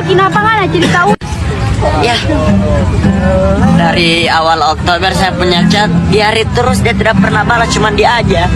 Fajar kenapa nggak cerita? Ya, dari awal Oktober saya punya chat, diari terus, dia tidak pernah balas, cuma dia aja.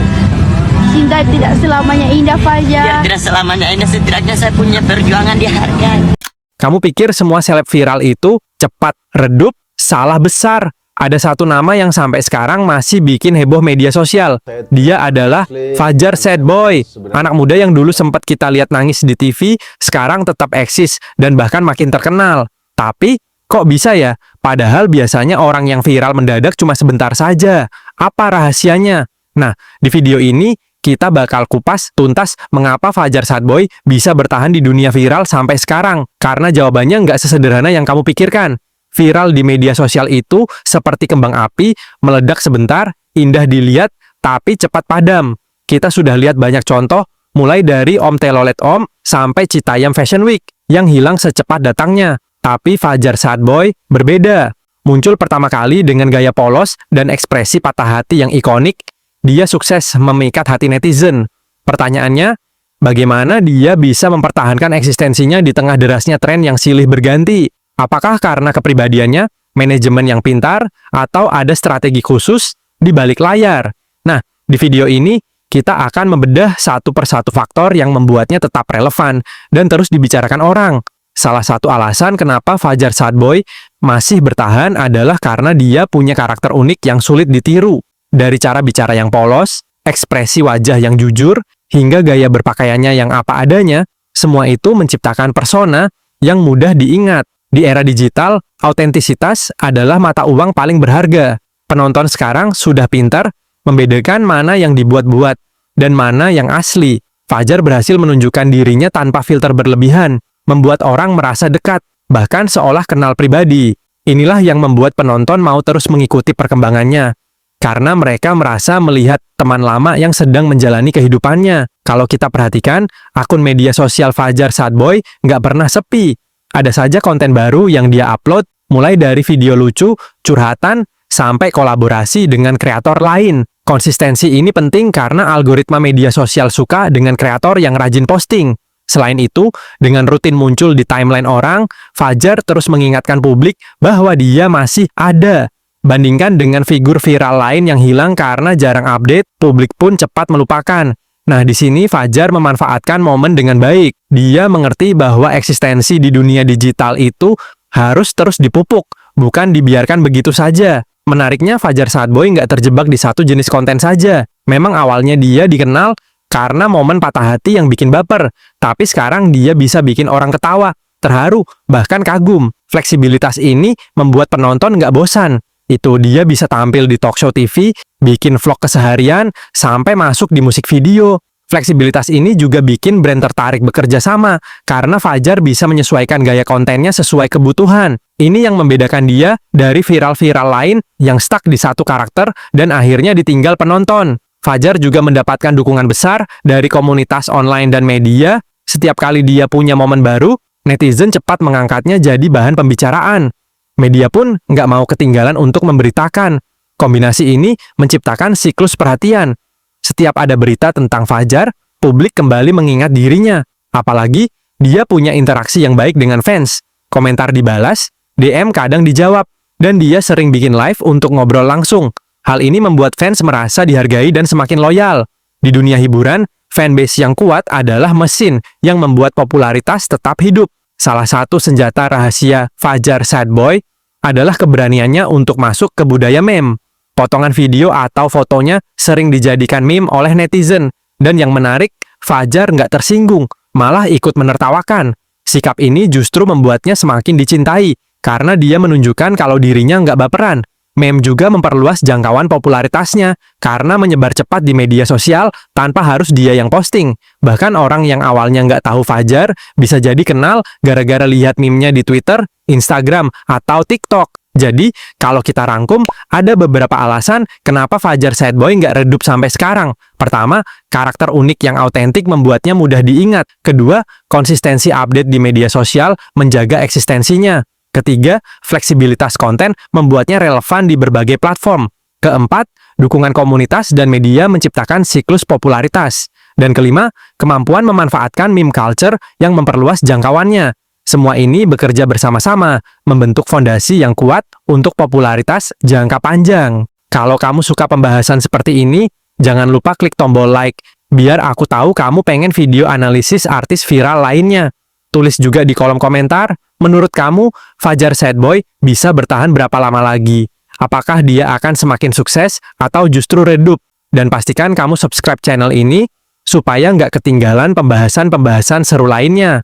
Cinta tidak selamanya indah, Dia Fajar. tidak selamanya ini, setidaknya saya punya perjuangan dihargai. Kamu pikir semua seleb viral itu cepat redup? Salah besar. Ada satu nama yang sampai sekarang masih bikin heboh media sosial. Dia adalah Fajar Sad Boy. Anak muda yang dulu sempat kita lihat nangis di TV, sekarang tetap eksis dan bahkan makin terkenal. Tapi, kok bisa ya? Padahal biasanya orang yang viral mendadak cuma sebentar saja. Apa rahasianya? Nah, di video ini kita bakal kupas tuntas mengapa Fajar Sad Boy bisa bertahan di dunia viral sampai sekarang. Karena jawabannya nggak sesederhana yang kamu pikirkan. Viral di media sosial itu seperti kembang api, meledak sebentar, indah dilihat, tapi cepat padam. Kita sudah lihat banyak contoh, mulai dari Om Telolet Om sampai Citayam Fashion Week yang hilang secepat datangnya. Tapi Fajar Sad Boy berbeda. Muncul pertama kali dengan gaya polos dan ekspresi patah hati yang ikonik, dia sukses memikat hati netizen. Pertanyaannya, bagaimana dia bisa mempertahankan eksistensinya di tengah derasnya tren yang silih berganti? Apakah karena kepribadiannya, manajemen yang pintar, atau ada strategi khusus di balik layar? Nah, di video ini kita akan membedah satu persatu faktor yang membuatnya tetap relevan dan terus dibicarakan orang. Salah satu alasan kenapa Fajar Sad Boy masih bertahan adalah karena dia punya karakter unik yang sulit ditiru. Dari cara bicara yang polos, ekspresi wajah yang jujur, hingga gaya berpakaiannya yang apa adanya, semua itu menciptakan persona yang mudah diingat. Di era digital, autentisitas adalah mata uang paling berharga. Penonton sekarang sudah pintar membedakan mana yang dibuat-buat dan mana yang asli. Fajar berhasil menunjukkan dirinya tanpa filter berlebihan, membuat orang merasa dekat, bahkan seolah kenal pribadi. Inilah yang membuat penonton mau terus mengikuti perkembangannya, karena mereka merasa melihat teman lama yang sedang menjalani kehidupannya. Kalau kita perhatikan, akun media sosial Fajar Sad Boy nggak pernah sepi. Ada saja konten baru yang dia upload, mulai dari video lucu, curhatan, sampai kolaborasi dengan kreator lain. Konsistensi ini penting karena algoritma media sosial suka dengan kreator yang rajin posting. Selain itu, dengan rutin muncul di timeline orang, Fajar terus mengingatkan publik bahwa dia masih ada. Bandingkan dengan figur viral lain yang hilang karena jarang update, publik pun cepat melupakan. Nah, di sini Fajar memanfaatkan momen dengan baik. Dia mengerti bahwa eksistensi di dunia digital itu harus terus dipupuk, bukan dibiarkan begitu saja. Menariknya, Fajar Sad Boy nggak terjebak di satu jenis konten saja. Memang awalnya dia dikenal karena momen patah hati yang bikin baper, tapi sekarang dia bisa bikin orang ketawa, terharu, bahkan kagum. Fleksibilitas ini membuat penonton nggak bosan. Itu dia bisa tampil di talk show TV, bikin vlog keseharian, sampai masuk di musik video. Fleksibilitas ini juga bikin brand tertarik bekerja sama, karena Fajar bisa menyesuaikan gaya kontennya sesuai kebutuhan. Ini yang membedakan dia dari viral-viral lain yang stuck di satu karakter dan akhirnya ditinggal penonton. Fajar juga mendapatkan dukungan besar dari komunitas online dan media. Setiap kali dia punya momen baru, netizen cepat mengangkatnya jadi bahan pembicaraan. Media pun nggak mau ketinggalan untuk memberitakan. Kombinasi ini menciptakan siklus perhatian. Setiap ada berita tentang Fajar, publik kembali mengingat dirinya. Apalagi, dia punya interaksi yang baik dengan fans. Komentar dibalas, DM kadang dijawab, dan dia sering bikin live untuk ngobrol langsung. Hal ini membuat fans merasa dihargai dan semakin loyal. Di dunia hiburan, fanbase yang kuat adalah mesin yang membuat popularitas tetap hidup. Salah satu senjata rahasia Fajar Sad Boy adalah keberaniannya untuk masuk ke budaya meme. Potongan video atau fotonya sering dijadikan meme oleh netizen. Dan yang menarik, Fajar nggak tersinggung, malah ikut menertawakan. Sikap ini justru membuatnya semakin dicintai, karena dia menunjukkan kalau dirinya nggak baperan. Meme juga memperluas jangkauan popularitasnya karena menyebar cepat di media sosial tanpa harus dia yang posting. Bahkan orang yang awalnya nggak tahu Fajar bisa jadi kenal gara-gara lihat meme-nya di Twitter, Instagram, atau TikTok. Jadi, kalau kita rangkum, ada beberapa alasan kenapa Fajar Sad Boy nggak redup sampai sekarang. Pertama, karakter unik yang autentik membuatnya mudah diingat. Kedua, konsistensi update di media sosial menjaga eksistensinya. Ketiga, fleksibilitas konten membuatnya relevan di berbagai platform. Keempat, dukungan komunitas dan media menciptakan siklus popularitas. Dan kelima, kemampuan memanfaatkan meme culture yang memperluas jangkauannya. Semua ini bekerja bersama-sama, membentuk fondasi yang kuat untuk popularitas jangka panjang. Kalau kamu suka pembahasan seperti ini, jangan lupa klik tombol like, biar aku tahu kamu pengen video analisis artis viral lainnya. Tulis juga di kolom komentar, menurut kamu, Fajar Sad Boy bisa bertahan berapa lama lagi? Apakah dia akan semakin sukses atau justru redup? Dan pastikan kamu subscribe channel ini, supaya nggak ketinggalan pembahasan-pembahasan seru lainnya.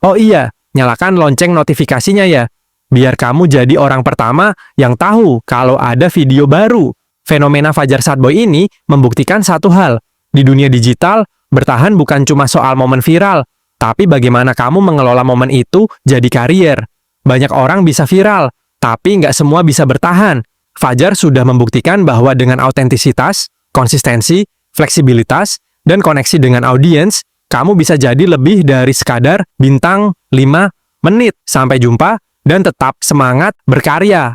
Oh iya, nyalakan lonceng notifikasinya ya, biar kamu jadi orang pertama yang tahu kalau ada video baru. Fenomena Fajar Sad Boy ini membuktikan satu hal, di dunia digital, bertahan bukan cuma soal momen viral, tapi bagaimana kamu mengelola momen itu jadi karier. Banyak orang bisa viral, tapi nggak semua bisa bertahan. Fajar sudah membuktikan bahwa dengan autentisitas, konsistensi, fleksibilitas, dan koneksi dengan audiens, kamu bisa jadi lebih dari sekadar bintang 5 menit. Sampai jumpa, dan tetap semangat berkarya.